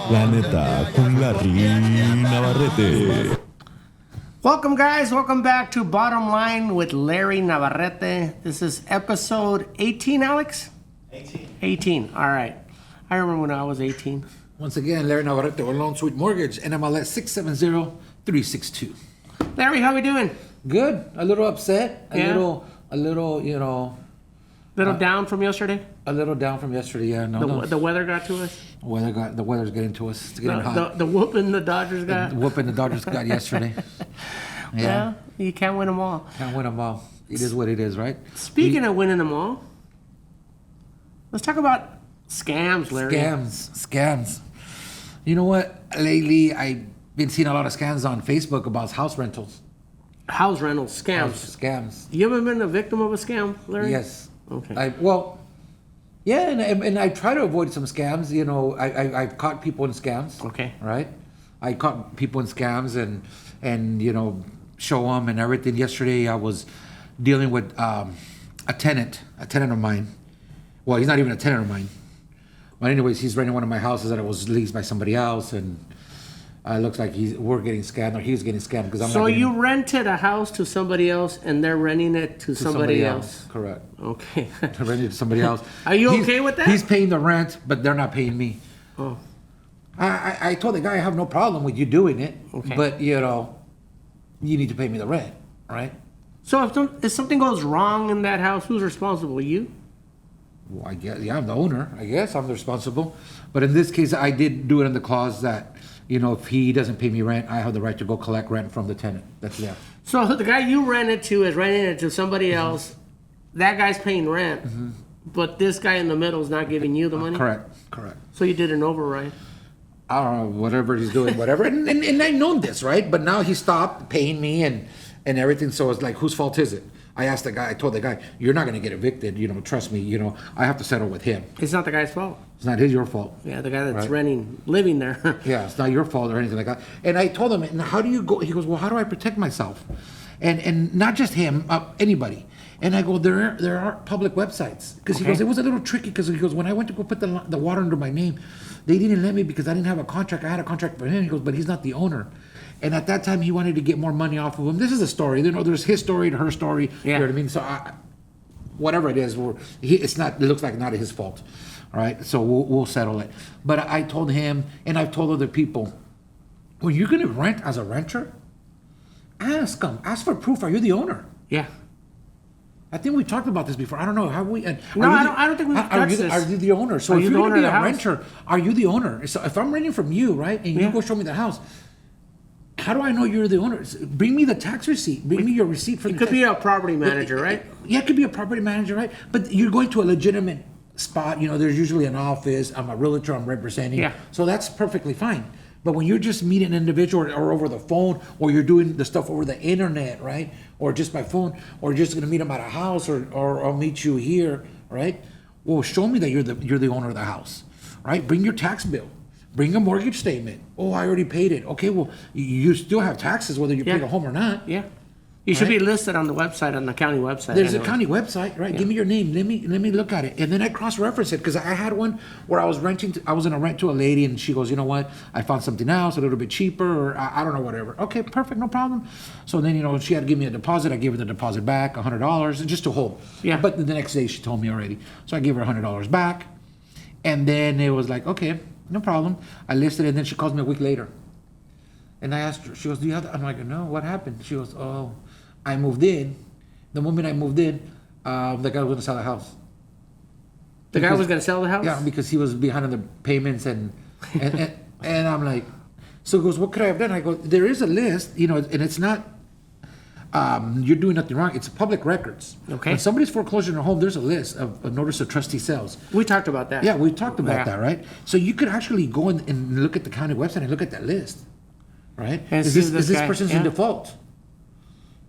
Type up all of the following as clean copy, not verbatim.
Planeta con Larry Navarrete. Welcome, guys. Welcome back to Bottom Line with Larry Navarrete. This is episode 18, Alex? 18. All right. I remember when I was 18. Once again, Larry Navarrete with Lone Sweet Mortgage, NMLS 670-362. Larry, how we doing? Good. A little upset. Yeah. A little, you know. Little down from yesterday? A little down from yesterday, yeah. The weather got to us? The weather's getting to us. It's getting hot. The whooping the Dodgers got? The whooping the Dodgers got yesterday. Yeah. You can't win them all. Can't win them all. It is what it is, right? Speaking of winning them all, let's talk about scams, Larry. Scams. You know what? Lately, I've been seeing a lot of scams on Facebook about house rentals. House rentals, scams. Scams. You ever been a victim of a scam, Larry? Yes. Okay. Yeah, and I try to avoid some scams. You know, I've caught people in scams. Okay. Right? I caught people in scams and you know, show them and everything. Yesterday I was dealing with a tenant of mine. Well, he's not even a tenant of mine. But anyways, he's renting one of my houses that was leased by somebody else, and it looks like we're getting scammed, or he's getting scammed because I'm. So you rented a house to somebody else, and they're renting it to somebody else. Correct. Okay. Renting it to somebody else. Are you okay with that? He's paying the rent, but they're not paying me. Oh. I told the guy I have no problem with you doing it, okay, but you know, you need to pay me the rent, right? So if something goes wrong in that house, who's responsible? You? Well, I guess, yeah, I'm the owner. I guess I'm responsible. But in this case, I did do it in the clause that, you know, if he doesn't pay me rent, I have the right to go collect rent from the tenant. That's there. So the guy you rented to is renting it to somebody else. That guy's paying rent, but this guy in the middle is not giving you the money? Correct. So you did an override? I don't know, whatever he's doing, whatever. and I know this, right? But now he stopped paying me and everything. So it's like, whose fault is it? I told the guy, you're not going to get evicted. You know, trust me, you know, I have to settle with him. It's not the guy's fault. It's not your fault. Yeah, the guy that's living there. Yeah, it's not your fault or anything like that. And I told him, and how do you go? He goes, well, how do I protect myself? And not just him, anybody. And I go, there are public websites. Because he goes, it was a little tricky because he goes, when I went to go put the water under my name, they didn't let me because I didn't have a contract. I had a contract for him. He goes, but he's not the owner. And at that time, he wanted to get more money off of him. This is a story. You know, there's his story and her story. Yeah. You know what I mean? So whatever it is, it looks like not his fault. All right? So we'll settle it. But I told him, and I've told other people, when you're going to rent as a renter, ask them. Ask for proof. Are you the owner? Yeah. I think we talked about this before. I don't know. Have we? I don't think we've touched this. Are you the owner? So if you're going to be a renter, are you the owner? So if I'm renting from you, right, and you go show me the house, how do I know you're the owner? Bring me the tax receipt. Bring me your receipt for the tax. It could be a property manager, right? Yeah, it could be a property manager, right? But you're going to a legitimate spot. You know, there's usually an office. I'm a realtor. I'm representing. Yeah. So that's perfectly fine. But when you're just meeting an individual or over the phone, or you're doing the stuff over the internet, right? Or just by phone, or just going to meet them at a house, or I'll meet you here, right? Well, show me that you're the owner of the house, right? Bring your tax bill. Bring a mortgage statement. Oh, I already paid it. Okay, well, you still have taxes whether you paid a home or not. Yeah. You should be listed on the website, on the county website. There's a county website, right? Yeah. Give me your name. Let me look at it. And then I cross-reference it because I had one where I was in a rent to a lady, and she goes, you know what? I found something else a little bit cheaper, or I don't know, whatever. Okay, perfect, no problem. So then, you know, she had to give me a deposit. I gave her the deposit back, $100, just to hold. Yeah. But the next day she told me already. So I gave her $100 back. And then it was like, okay, no problem. I listed it, and then she calls me a week later. And I asked her, she goes, I'm like, no, what happened? She goes, oh, I moved in. The moment I moved in, the guy was going to sell the house. The guy was going to sell the house? Yeah, because he was behind on the payments, and I'm like, so he goes, what could I have done? I go, there is a list, you know, and it's not, you're doing nothing wrong. It's public records. Okay. When somebody's foreclosing their home, there's a list of a notice of trustee sales. We talked about that. Yeah, we talked about that, right? So you could actually go and look at the county website and look at that list, right? And is this person's in default?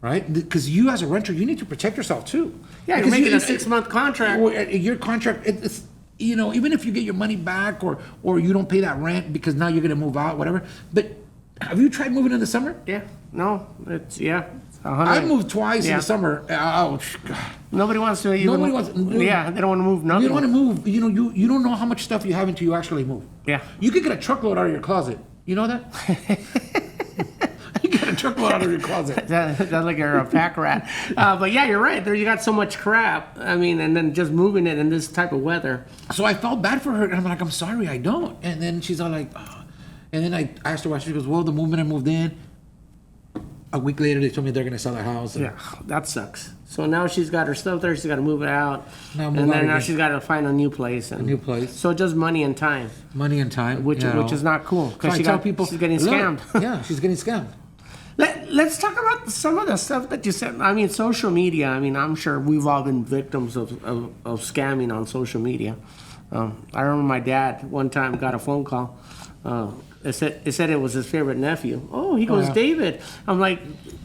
Right? Because you as a renter, you need to protect yourself too. Yeah, you're making a 6-month contract. Your contract, it's, you know, even if you get your money back or you don't pay that rent because now you're going to move out, whatever. But have you tried moving in the summer? Yeah. No, it's I moved twice in Yeah. the summer. Ouch. God. Nobody wants to even. Nobody wants. Yeah, they don't want to move nothing. You don't want to move. You know, you don't know how much stuff you have until you actually move. Yeah. You could get a truckload out of your closet. You know that? You get a truckload out of your closet. That's like you're a pack rat. But yeah, you're right. There, you got so much crap. I mean, and then just moving it in this type of weather. So I felt bad for her, and I'm like, I'm sorry, I don't. And then she's all like, oh. And then I asked her why. She goes, well, the moment I moved in, a week later they told me they're gonna sell the house. And Yeah, that sucks. So now she's got her stuff there. She's got to move it out, Now and move out then now again. she's got to find a new place. And new place. So just money and time, Money and time, which you know. is not cool So because I tell people, she's getting "Look," scammed. Yeah, she's getting scammed. Let's talk about some of the stuff that you said. I mean, social media. I mean, I'm sure we've all been victims of scamming on social media. I remember my dad one time got a phone call. It said it was his favorite nephew. Oh, he goes, yeah. David. I'm like,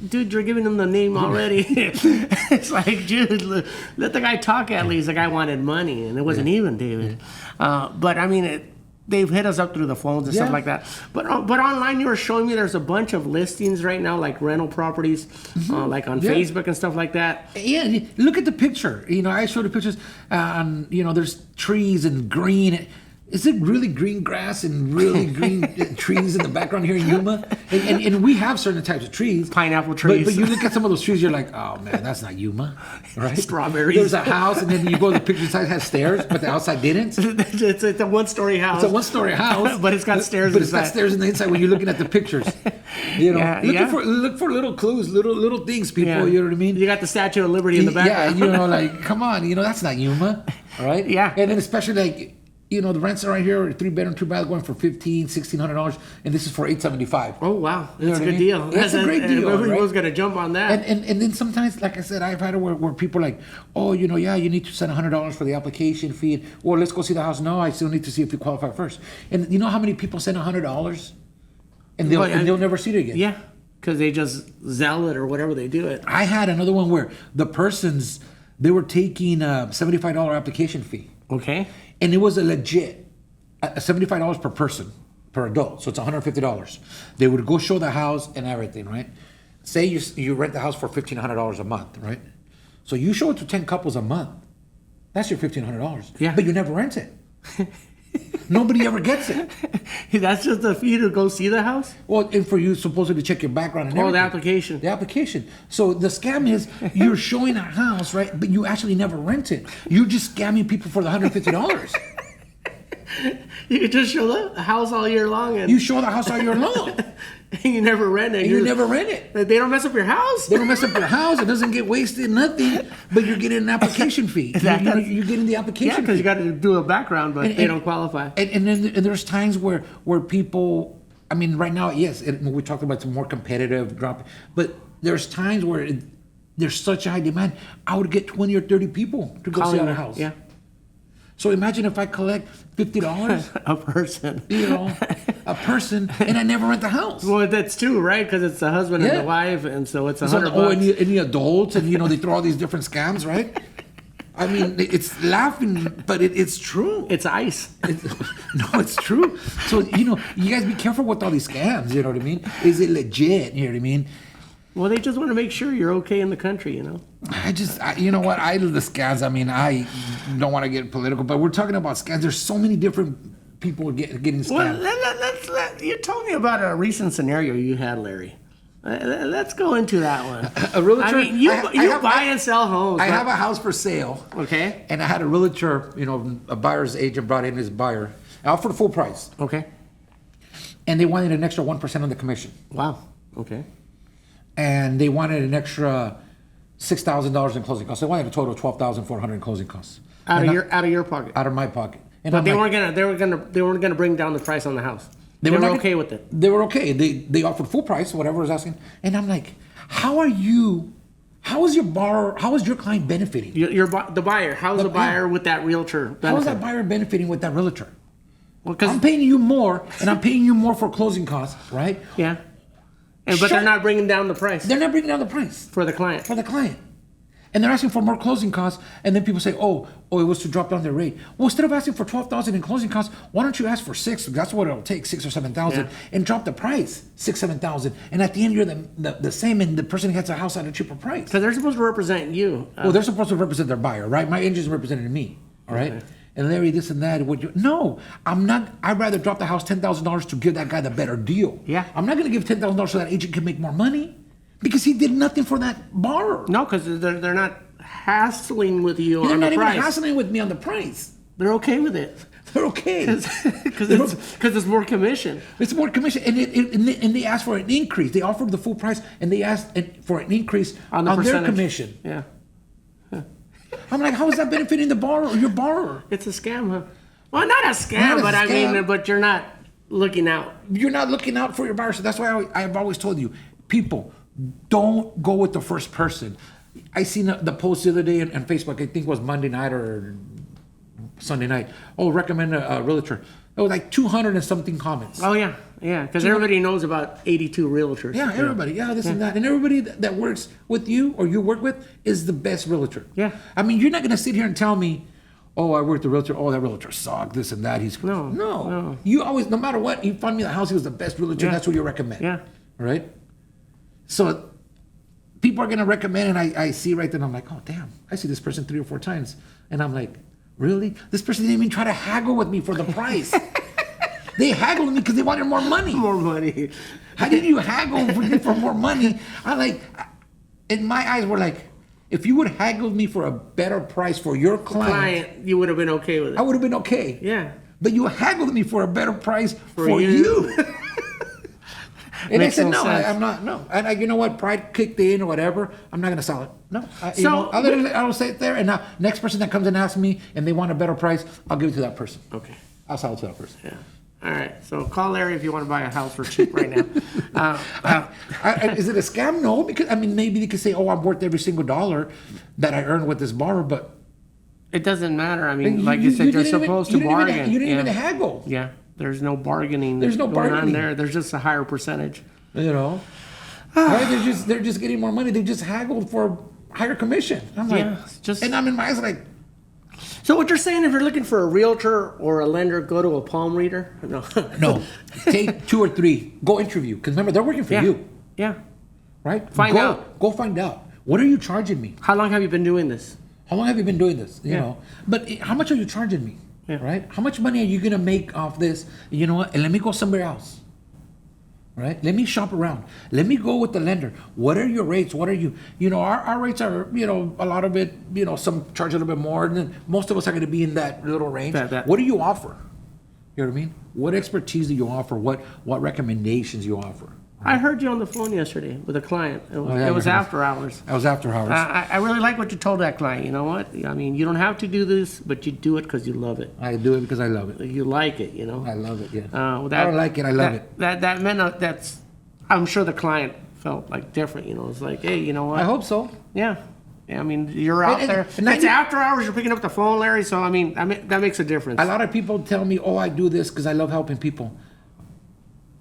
dude, you're giving him the name already. It's like, dude, let the guy talk at least. The guy wanted money, and it wasn't even David. But I mean, they've hit us up through the phones and stuff like that. But online, you were showing me there's a bunch of listings right now, like rental properties, like on Facebook and stuff like that. Yeah, look at the picture. You know, I showed the pictures. You know, there's trees and green. Is it really green grass and really green trees in the background here in Yuma? And we have certain types of trees. Pineapple trees. But you look at some of those trees, you're like, oh man, that's not Yuma, right? Strawberries. There's a house, and then you go to the picture side, it has stairs, but the outside didn't. It's a one-story house. It's a one-story house, But it's got stairs But it's got inside. stairs in the inside when you're looking at the pictures. You know, Yeah, look for little clues, little things, people. You know what I mean? You got the Statue of Liberty in the background. Yeah, you know, like come on, you know that's not Yuma, all right? Yeah. And then especially like, you know, the rents are right here, 3-bedroom, 2-bath, going for $1,600, and this is for $875. Oh wow, You know that's a what I good mean? deal. That's a great deal, Everyone's right? gonna jump on that. And then sometimes, like I said, I've had it where people are like, oh, you know, yeah, you need to send $100 for the application fee. Or let's go see the house. No, I still need to see if you qualify first. And you know how many people send $100 and they'll never see it again. Yeah, because they just sell it or whatever they do it. I had another one where they were taking a $75 application fee. Okay. And it was a legit $75 per person, per adult. So it's $150. They would go show the house and everything, right? Say you rent the house for $1,500 a month, right? So you show it to 10 couples a month. That's your $1,500. Yeah. But you never rent it. Nobody ever gets it. That's just the fee to go see the house? Well, and for you supposedly check your background and Oh, everything. the application. The application. So the scam is you're showing a house, right? But you actually never rent it. You're just scamming people for the $150. You could just show the house all year long and You show the house all year long. you never rent it. And you never rent it. They don't mess up your house? They don't mess up your house. It doesn't get wasted, nothing. But you're getting an application fee. You're getting the application Yeah, because fee. you got to do a background, but they don't qualify. And then there's times where people, I mean, right now, yes, we talked about some more competitive drop, but there's times where there's such a high demand. I would get 20 or 30 people to go see our house. Yeah. So imagine if I collect $50, A person. you know, a person, and I never rent the house. Well, that's two, right? Because it's the husband and Yeah. the wife, and so it's So, $100. any adults, and you know they throw all these different scams, right? I mean, it's laughing, but it's true. It's ice. No, it's true. So you know, you guys be careful with all these scams. You know what I mean? Is it legit? You know what I mean? Well, they just want to make sure you're okay in the country, you know? You know what? I love the scams. I mean, I don't want to get political, but we're talking about scams. There's so many different people getting scammed. Well, you told me about a recent scenario you had, Larry. Let's go into that one. A realtor. I mean, you buy and sell homes. I have a house for sale. Okay. And I had a realtor, you know, a buyer's agent brought in his buyer. I offered full price. Okay. And they wanted an extra 1% on the commission. Wow. Okay. And they wanted an extra $6,000 in closing costs. They wanted a total of $12,400 in closing costs. Out of your pocket. Out of my pocket. And But I'm they like, weren't gonna bring down the price on the house. They were not- okay with it. They were okay. They offered full price, whatever I was asking. And I'm like, how is your client benefiting? The buyer. How's the buyer with that realtor benefit? How is that buyer benefiting with that realtor? Well, 'cause- I'm paying you more, and I'm paying you more for closing costs, right? Yeah. But they're not bringing down the price They're not bringing down the price for the client. for the client. And they're asking for more closing costs, and then people say, "Oh, it was to drop down their rate." Well, instead of asking for 12,000 in closing costs, why don't you ask for 6? That's what it'll take, 6 or 7,000, and drop the price 6, 7,000. And at the end, you're the same, and the person gets a house at a cheaper price. Because they're supposed to represent you. Well, they're supposed to represent their buyer, right? My agent's representing me, all right? Okay. And Larry, this and that. No, I'm not. I'd rather drop the house $10,000 to give that guy the better deal. Yeah. I'm not going to give $10,000 so that agent can make more money. Because he did nothing for that borrower. No, because they're not hassling with you They're on the price. They're not even hassling with me on the price. They're okay with it. They're okay. Because it's more commission. It's more commission. And they asked for an increase. They offered the full price, and they asked for an increase on their commission. Yeah. I'm like, how is that benefiting the borrower, your borrower? It's a scam, huh? Well, not a scam, I mean, but you're not looking out. You're not looking out for your buyer. So that's why I've always told you, people, don't go with the first person. I seen the post the other day on Facebook. I think it was Monday night or Sunday night. Oh, recommend a realtor. It was like 200 and something comments. Oh yeah, because everybody knows about 82 realtors. Yeah, everybody. Yeah, this and that, and everybody that works with you or you work with is the best realtor. Yeah. I mean, you're not gonna sit here and tell me, "Oh, I worked the realtor. Oh, that realtor sucked. This and that." No. You always, no matter what, you find me the house. He was the best realtor. That's what you recommend. Yeah. Right. So people are going to recommend, and I see right then, I'm like, oh, damn, I see this person 3 or 4 times. And I'm like, really? This person didn't even try to haggle with me for the price. They haggled me because they wanted more money. More money. How did you haggle for more money? I like, in my eyes, were like, if you would haggle me for a better price for your client, you would have been okay with it. I would have been okay. Yeah. But you haggled me for a better price for you. And I said, no, I'm not, no. And you know what? Pride kicked in or whatever. I'm not going to sell it. No. I'll say it there. And now, next person that comes and asks me and they want a better price, I'll give it to that person. Okay. I'll sell it to that person. Yeah. All right. So call Larry if you want to buy a house for cheap right now. Is it a scam? No. Because, I mean, maybe they could say, oh, I'm worth every single dollar that I earned with this borrower, but. It doesn't matter. I mean, like you said, you're supposed to bargain. You didn't even haggle. Yeah. There's no bargaining. There's no bargaining on there. There's just a higher percentage. You know, right? They're just getting more money. They just haggled for higher commission. I'm like, and I'm in my eyes like. So what you're saying, if you're looking for a realtor or a lender, go to a palm reader? No. No, take 2 or 3. Go interview, because remember they're working for you. Yeah. Right. Find out. Go find out. What are you charging me? How long have you been doing this? How long have you been doing this? You know, but how much are you charging me? Yeah. Right? How much money are you gonna make off this? You know what? And let me go somewhere else. Right? Let me shop around. Let me go with the lender. What are your rates? What are you know, our rates are, you know, a lot of it, you know, some charge a little bit more, and then most of us are gonna be in that little range. What do you offer? You know what I mean? What expertise do you offer? What recommendations you offer? I heard you on the phone yesterday with a client. It was after hours. I was after hours. I really like what you told that client. You know what? I mean, you don't have to do this, but you do it because you love it. I do it because I love it. You like it, you know? I love it, yeah. I don't like it, I love it. That meant that's, I'm sure the client felt like different, you know? It's like, hey, you know what? I hope so. Yeah. I mean, you're out there. It's after hours, you're picking up the phone, Larry, so I mean, that makes a difference. A lot of people tell me, oh, I do this because I love helping people.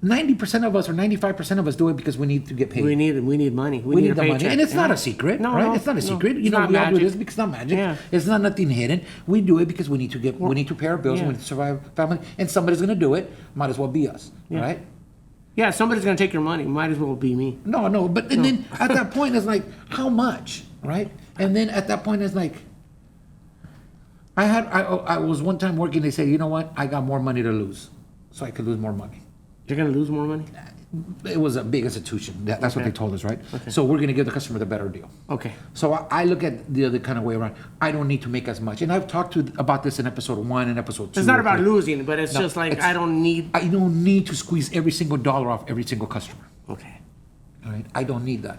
90% of us or 95% of us do it because we need to get paid. We need money. We need the money. And it's not a secret, right? It's not a secret. You know, we all do this because it's not magic. Yeah. It's not nothing hidden. We do it because we need to pay our bills and we need to survive family. And somebody's going to do it. Might as well be us, right? Yeah, somebody's going to take your money. Might as well be me. No. But then at that point, it's like, how much, right? And then at that point, it's like, I was one time working. They said, you know what? I got more money to lose, so I could lose more money. You're going to lose more money? It was a big institution. That's what they told us, right? Okay. So we're going to give the customer the better deal. Okay. So I look at the other kind of way around. I don't need to make as much. And I've talked about this in episode 1 and episode 2. It's not about losing, but it's just like I don't need to squeeze every single dollar off every single customer. Okay. All right? I don't need that.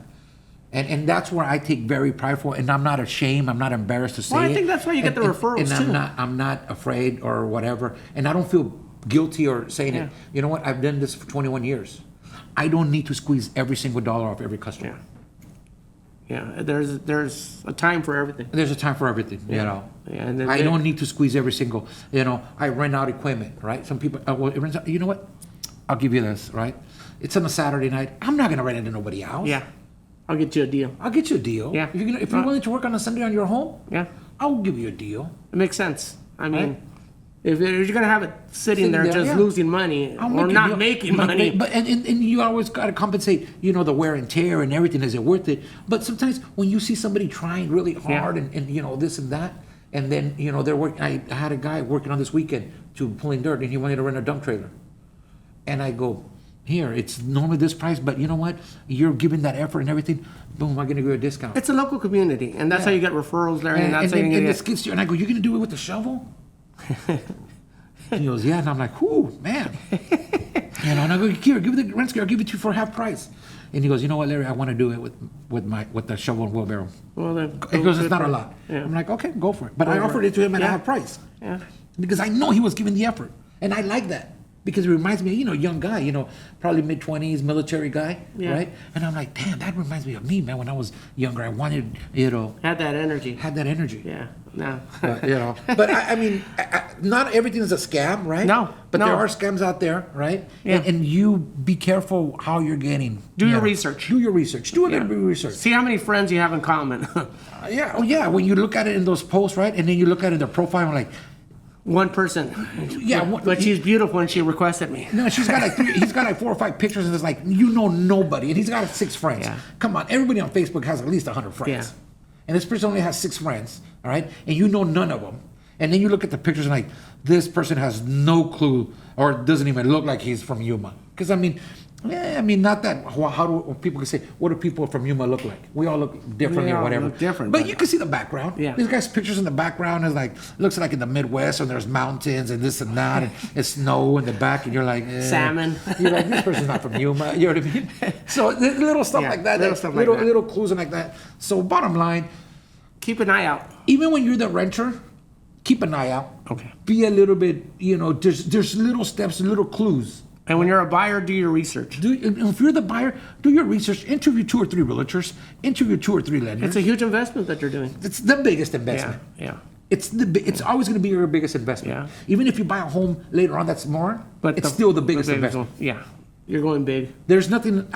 And that's where I take very prideful, and I'm not ashamed. I'm not embarrassed to say it. Well, I think that's why you get the referrals, too. I'm not afraid or whatever. And I don't feel guilty or saying it. You know what? I've done this for 21 years. I don't need to squeeze every single dollar off every customer. Yeah. There's a time for everything. There's a time for everything, you know. Yeah, and I don't need to squeeze every single, you know, I rent out equipment, right? Some people, you know what? I'll give you this, right? It's on a Saturday night. I'm not going to rent it to nobody else. Yeah. I'll get you a deal. I'll get you a deal. Yeah. If you're willing to work on a Sunday on your home, Yeah. I'll give you a deal. It makes sense. I mean, Right. if you're going to have it sitting there just yeah. losing money I'll or make not you- making money. But and you always got to compensate, the wear and tear and everything. Is it worth it? But sometimes when you see somebody trying really hard and this and that, and then they're working. I had a guy working on this weekend to pulling dirt, and he wanted to rent a dump trailer, and I go, here, it's normally this price, but you know what? You're giving that effort and everything. Boom, I'm gonna give you a discount. It's a local community, and that's how you get referrals, Larry. And that's how you and get. the skid steer, and I go, you're gonna do it with the shovel? And he goes, yeah, and I'm like, whoo, man. And I go, here, give me the rent scale, I'll give it to you for half price. And he goes, you know what, Larry, I want to do it with the shovel and wheelbarrow. Well, then, He goes, it's not a for it. lot. Yeah. I'm like, okay, go for it. But Go I for offered it. it to him at a Yeah. half price. Yeah. Because I know he was giving the effort. And I like that. Because it reminds me, young guy, probably mid-20s, military guy, Yeah. right? And I'm like, damn, that reminds me of me, man. When I was younger, I wanted, Had that energy. had that energy. Yeah. No. But I mean, not everything is a scam, right? No, But no. there are scams out there, right? Yeah. And you be careful how you're getting. Do your research. Do your research. Do a little bit of research. See how many friends you have in common. Yeah. Oh, yeah. When you look at it in those posts, right? And then you look at it in their profile, I'm like, One person. Yeah, But she's beautiful and she requested me. no, he's got like 4 or 5 pictures, and it's like, nobody. And he's got 6 friends. Yeah. Come on. Everybody on Facebook has at least 100 friends. Yeah. And this person only has 6 friends, all right? And you know none of them. And then you look at the pictures and like, this person has no clue or doesn't even look like he's from Yuma. Because not that. How do people can say, what do people from Yuma look like? We all look different We or all whatever. look different, But but- you can see the background. Yeah. This guy's pictures in the background is like, looks like in the Midwest, and there's mountains and this and that, and it's snow in the back, and you're like, Salmon. You're like, this person's not from Yuma. You know what I mean? So there's little stuff Yeah, like that. little stuff like that. Little clues and like that. So bottom line, Keep an eye out. even when you're the renter, keep an eye out. Okay. Be a little bit, there's little steps, little clues. And when you're a buyer, do your research. If you're the buyer, do your research. Interview 2 or 3 realtors. Interview 2 or 3 lenders. It's a huge investment that you're doing. It's the biggest Yeah. investment. Yeah. It's always going to be your biggest investment. Yeah. Even if you buy a home later on that's more, But it's still the biggest one. investment. Yeah. You're going big. There's nothing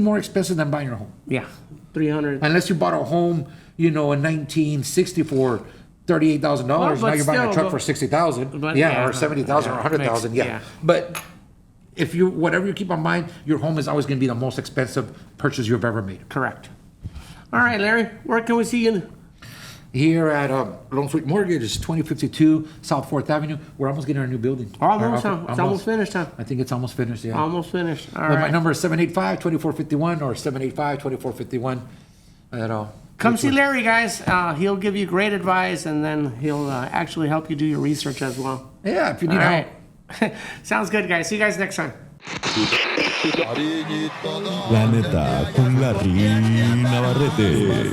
more expensive than buying your home. Yeah. 300. Unless you bought a home, in 1960 for $38,000. Well, Now but you're buying a still, truck but- for $60,000. but Yeah, yeah, or $70,000 or yeah, $100,000. makes- Yeah. yeah. But if whatever you keep on buying, your home is always going to be the most expensive purchase you've ever made. Correct. All right, Larry. Where can we see you? Here at Lone Sweet Mortgage, it's 2052 South 4th Avenue. We're almost getting our new building. Almost, Our huh? It's almost finished, huh? I think it's almost finished, yeah. Almost finished. All But my right. number is 785-2451 or 785-2451. Come see Larry, guys. He'll give you great advice, and then he'll actually help you do your research as well. Yeah, if you need All help. right. Sounds good, guys. See you guys next time. La neta con Larry Navarrete.